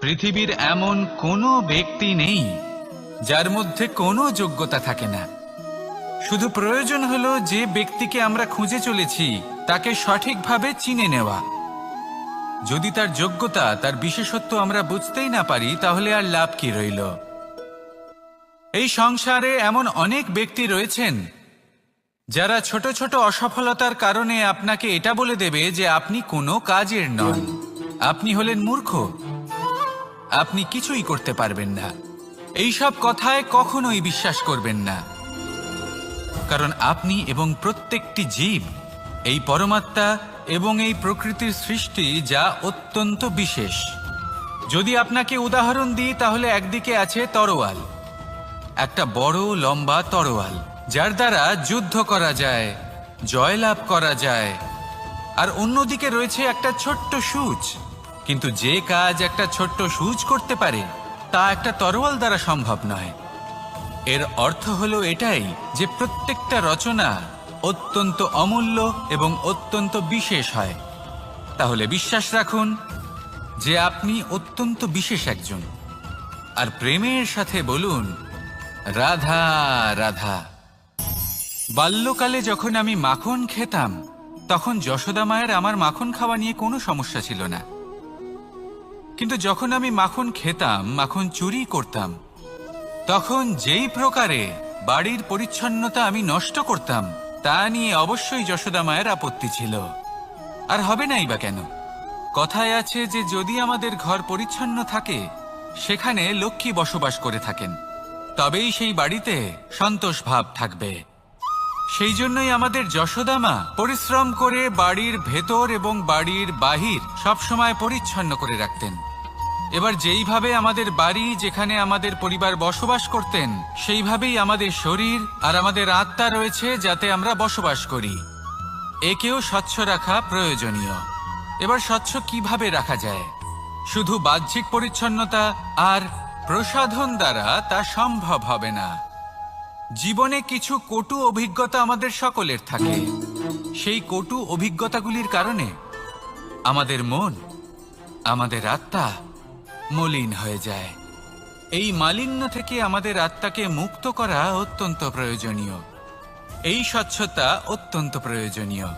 পৃথিবীর এমন কোনো ব্যক্তি নেই যার মধ্যে কোনো যোগ্যতা থাকে না। শুধু প্রয়োজন হলো যে ব্যক্তিকে আমরা খুঁজে চলেছি তাকে সঠিকভাবে চিনে নেওয়া। যদি তার যোগ্যতা, তার বিশেষত্ব আমরা বুঝতেই না পারি, তাহলে আর লাভ কি রইল? এই সংসারে এমন অনেক ব্যক্তি রয়েছেন যারা ছোট ছোট অসফলতার কারণে আপনাকে এটা বলে দেবে যে আপনি কোনো কাজের নন, আপনি হলেন মূর্খ, আপনি কিছুই করতে পারবেন না। এইসব কথায় কখনোই বিশ্বাস করবেন না, কারণ আপনি এবং প্রত্যেকটি জীব এই পরমাত্মা এবং এই প্রকৃতির সৃষ্টি, যা অত্যন্ত বিশেষ। যদি আপনাকে উদাহরণ দিই, তাহলে একদিকে আছে তরোয়াল, একটা বড় লম্বা তরোয়াল, যার দ্বারা যুদ্ধ করা যায়, জয়লাভ করা যায়। আর অন্যদিকে রয়েছে একটা ছোট্ট সূচ, কিন্তু যে কাজ একটা ছোট্ট সূচ করতে পারে তা একটা তরোয়াল দ্বারা সম্ভব নয়। এর অর্থ হলো এটাই যে প্রত্যেকটা রচনা অত্যন্ত অমূল্য এবং অত্যন্ত বিশেষ হয়। তাহলে বিশ্বাস রাখুন যে আপনি অত্যন্ত বিশেষ একজন, আর প্রেমের সাথে বলুন, রাধা রাধা। বাল্যকালে যখন আমি মাখন খেতাম, তখন যশোদা মায়ের আমার মাখন খাওয়া নিয়ে কোনো সমস্যা ছিল না। কিন্তু যখন আমি মাখন খেতাম, মাখন চুরি করতাম, তখন যেই প্রকারে বাড়ির পরিচ্ছন্নতা আমি নষ্ট করতাম তা নিয়ে অবশ্যই যশোদা মায়ের আপত্তি ছিল। আর হবে নাই বা কেন? কথায় আছে যে যদি আমাদের ঘর পরিচ্ছন্ন থাকে সেখানে লক্ষ্মী বসবাস করে থাকেন, তবেই সেই বাড়িতে সন্তোষ ভাব থাকবে। সেই জন্যই আমাদের যশোদা মা পরিশ্রম করে বাড়ির ভেতর এবং বাড়ির বাহির সবসময় পরিচ্ছন্ন করে রাখতেন। এবার যেইভাবে আমাদের বাড়ি, যেখানে আমাদের পরিবার বসবাস করতেন, সেইভাবেই আমাদের শরীর আর আমাদের আত্মা রয়েছে যাতে আমরা বসবাস করি। একেও স্বচ্ছ রাখা প্রয়োজনীয়। এবার স্বচ্ছ কিভাবে রাখা যায়? শুধু বাহ্যিক পরিচ্ছন্নতা আর প্রসাধন দ্বারা তা সম্ভব হবে না। জীবনে কিছু কটু অভিজ্ঞতা আমাদের সকলের থাকে। সেই কটু অভিজ্ঞতাগুলির কারণে আমাদের মন, আমাদের আত্মা মলিন হয়ে যায়। এই মালিন্য থেকে আমাদের আত্মাকে মুক্ত করা অত্যন্ত প্রয়োজনীয়। এই স্বচ্ছতা অত্যন্ত প্রয়োজনীয়।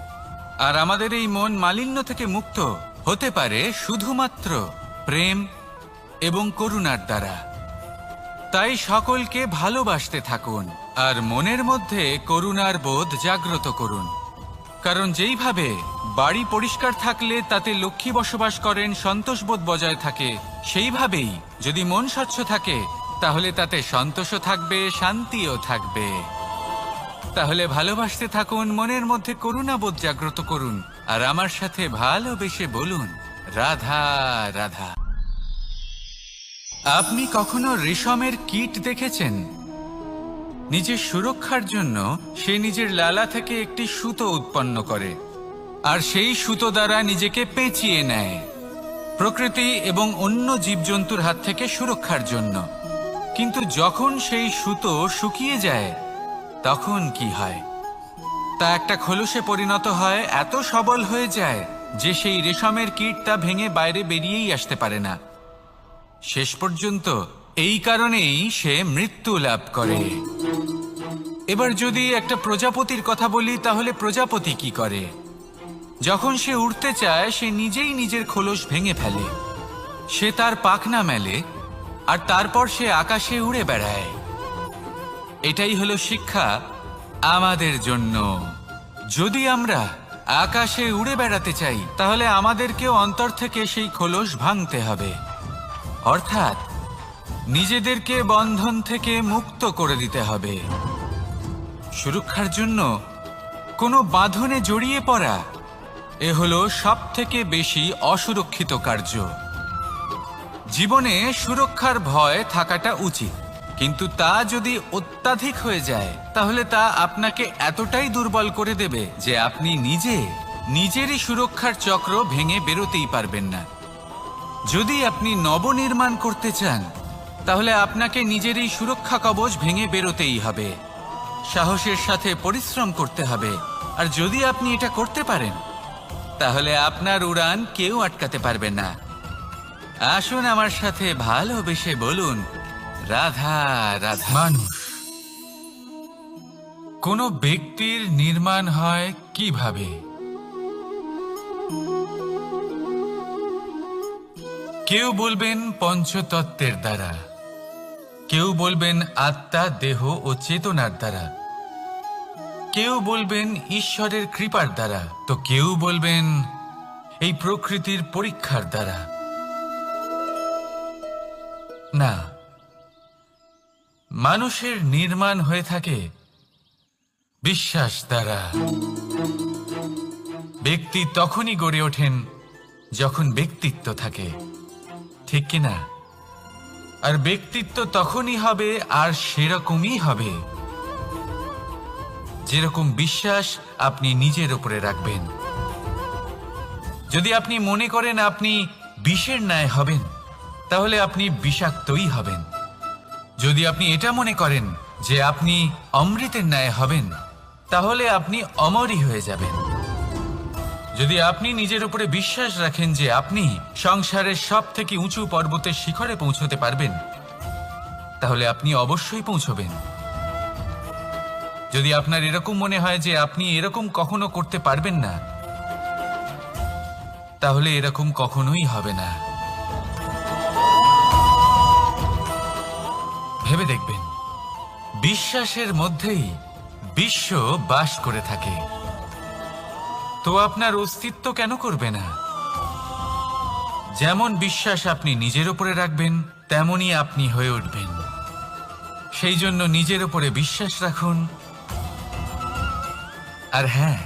আর আমাদের এই মন মালিন্য থেকে মুক্ত হতে পারে শুধুমাত্র প্রেম এবং করুণার দ্বারা। তাই সকলকে ভালোবাসতে থাকুন আর মনের মধ্যে করুণার বোধ জাগ্রত করুন। কারণ যেইভাবে বাড়ি পরিষ্কার থাকলে তাতে লক্ষ্মী বসবাস করেন, সন্তোষবোধ বজায় থাকে, সেইভাবেই যদি মন স্বচ্ছ থাকে তাহলে তাতে সন্তোষও থাকবে, শান্তিও থাকবে। তাহলে ভালোবাসতে থাকুন, মনের মধ্যে করুণাবোধ জাগ্রত করুন আর আমার সাথে ভালোবেসে বলুন, রাধা রাধা। আপনি কখনো রেশমের কীট দেখেছেন? নিজের সুরক্ষার জন্য সে নিজের লালা থেকে একটি সুতো উৎপন্ন করে আর সেই সুতো দ্বারা নিজেকে পেঁচিয়ে নেয়, প্রকৃতি এবং অন্য জীবজন্তুর হাত থেকে সুরক্ষার জন্য। কিন্তু যখন সেই সুতো শুকিয়ে যায় তখন কি হয়? তা একটা খোলসে পরিণত হয়, এত সবল হয়ে যায় যে সেই রেশমের কীট তা ভেঙে বাইরে বেরিয়েই আসতে পারে না। শেষ পর্যন্ত এই কারণেই সে মৃত্যু লাভ করে। এবার যদি একটা প্রজাপতির কথা বলি, তাহলে প্রজাপতি কি করে? যখন সে উড়তে চায় সে নিজেই নিজের খোলস ভেঙে ফেলে, সে তার পাখনা মেলে আর তারপর সে আকাশে উড়ে বেড়ায়। এটাই হলো শিক্ষা আমাদের জন্য। যদি আমরা আকাশে উড়ে বেড়াতে চাই তাহলে আমাদেরকেও অন্তর থেকে সেই খোলস ভাঙতে হবে, অর্থাৎ নিজেদেরকে বন্ধন থেকে মুক্ত করে দিতে হবে। সুরক্ষার জন্য কোনো বাঁধনে জড়িয়ে পড়া এ হলো সবথেকে বেশি অসুরক্ষিত কার্য। জীবনে সুরক্ষার ভয় থাকাটা উচিত, কিন্তু তা যদি অত্যাধিক হয়ে যায় তাহলে তা আপনাকে এতটাই দুর্বল করে দেবে যে আপনি নিজেরই সুরক্ষার চক্র ভেঙে বেরোতেই পারবেন না। যদি আপনি নবনির্মাণ করতে চান তাহলে আপনাকে নিজের এই সুরক্ষা কবচ ভেঙে বেরোতেই হবে, সাহসের সাথে পরিশ্রম করতে হবে। আর যদি আপনি এটা করতে পারেন তাহলে আপনার উড়ান কেউ আটকাতে পারবে না। আসুন আমার সাথে ভালোবেসে বলুন, রাধা রাধা। মানুষ, কোন ব্যক্তির নির্মাণ হয় কিভাবে? কেউ বলবেন পঞ্চতত্ত্বের দ্বারা, কেউ বলবেন আত্মা, দেহ ও চেতনার দ্বারা, কেউ বলবেন ঈশ্বরের কৃপার দ্বারা, তো কেউ বলবেন এই প্রকৃতির পরীক্ষার দ্বারা। না, মানুষের নির্মাণ হয়ে থাকে বিশ্বাস দ্বারা। ব্যক্তি তখনই গড়ে ওঠেন যখন ব্যক্তিত্ব থাকে, ঠিক কিনা? আর ব্যক্তিত্ব তখনই হবে আর সেরকমই হবে যেরকম বিশ্বাস আপনি নিজের উপরে রাখবেন। যদি আপনি মনে করেন আপনি বিষের ন্যায় হবেন তাহলে আপনি বিষাক্তই হবেন। যদি আপনি এটা মনে করেন যে আপনি অমৃতের ন্যায় হবেন তাহলে আপনি অমরই হয়ে যাবেন। যদি আপনি নিজের উপরে বিশ্বাস রাখেন যে আপনি সংসারের সব থেকে উঁচু পর্বতের শিখরে পৌঁছতে পারবেন তাহলে আপনি অবশ্যই পৌঁছবেন। যদি আপনার এরকম মনে হয় যে আপনি এরকম কখনো করতে পারবেন না তাহলে এরকম কখনোই হবে না। ভেবে দেখবেন। বিশ্বাসের মধ্যেই বিশ্ব বাস করে থাকে। তো আপনার অস্তিত্ব কেন করবে না? যেমন বিশ্বাস আপনি নিজের উপরে রাখবেন, তেমনই আপনি হয়ে উঠবেন। সেই জন্য নিজের উপরে বিশ্বাস রাখুন। আর হ্যাঁ,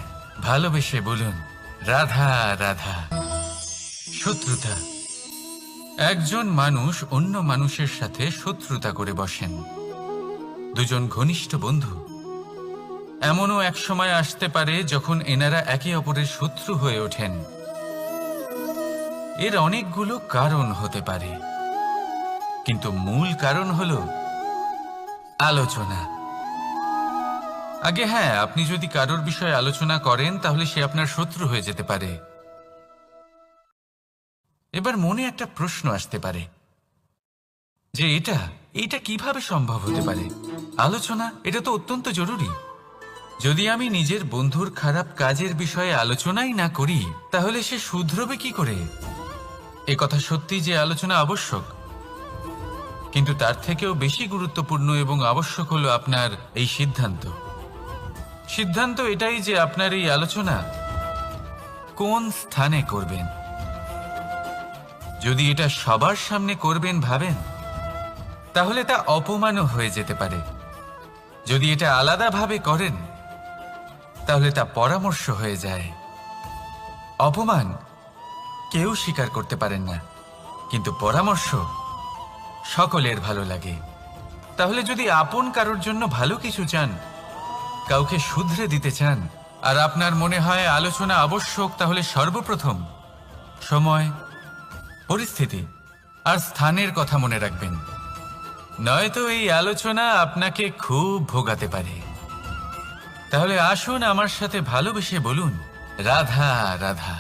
ভালোবেসে বলুন, রাধা রাধা। শত্রুতা। একজন মানুষ অন্য মানুষের সাথে শত্রুতা করে বসেন। দুজন ঘনিষ্ঠ বন্ধু, এমনও এক সময় আসতে পারে যখন এনারা একে অপরের শত্রু হয়ে ওঠেন। এর অনেকগুলো কারণ হতে পারে, কিন্তু মূল কারণ হলো আলোচনা। আগে হ্যাঁ, আপনি যদি কারোর বিষয়ে আলোচনা করেন তাহলে সে আপনার শত্রু হয়ে যেতে পারে। এবার মনে একটা প্রশ্ন আসতে পারে যে এটা কিভাবে সম্ভব হতে পারে? আলোচনা, এটা তো অত্যন্ত জরুরি। যদি আমি নিজের বন্ধুর খারাপ কাজের বিষয়ে আলোচনাই না করি তাহলে সে শুধরবে কি করে? এ কথা সত্যি যে আলোচনা আবশ্যক, কিন্তু তার থেকেও বেশি গুরুত্বপূর্ণ এবং আবশ্যক হলো আপনার এই সিদ্ধান্ত। সিদ্ধান্ত এটাই যে আপনার এই আলোচনা কোন স্থানে করবেন। যদি এটা সবার সামনে করবেন ভাবেন, তাহলে তা অপমানও হয়ে যেতে পারে। যদি এটা আলাদাভাবে করেন তাহলে তা পরামর্শ হয়ে যায়। অপমান কেউ স্বীকার করতে পারেন না, কিন্তু পরামর্শ সকলের ভালো লাগে। তাহলে যদি আপন কারোর জন্য ভালো কিছু চান, কাউকে শুধরে দিতে চান, আর আপনার মনে হয় আলোচনা আবশ্যক, তাহলে সর্বপ্রথম সময়, পরিস্থিতি আর স্থানের কথা মনে রাখবেন। নয়তো এই আলোচনা আপনাকে খুব ভোগাতে পারে। তাহলে আসুন আমার সাথে ভালোবেসে বলুন, রাধা রাধা।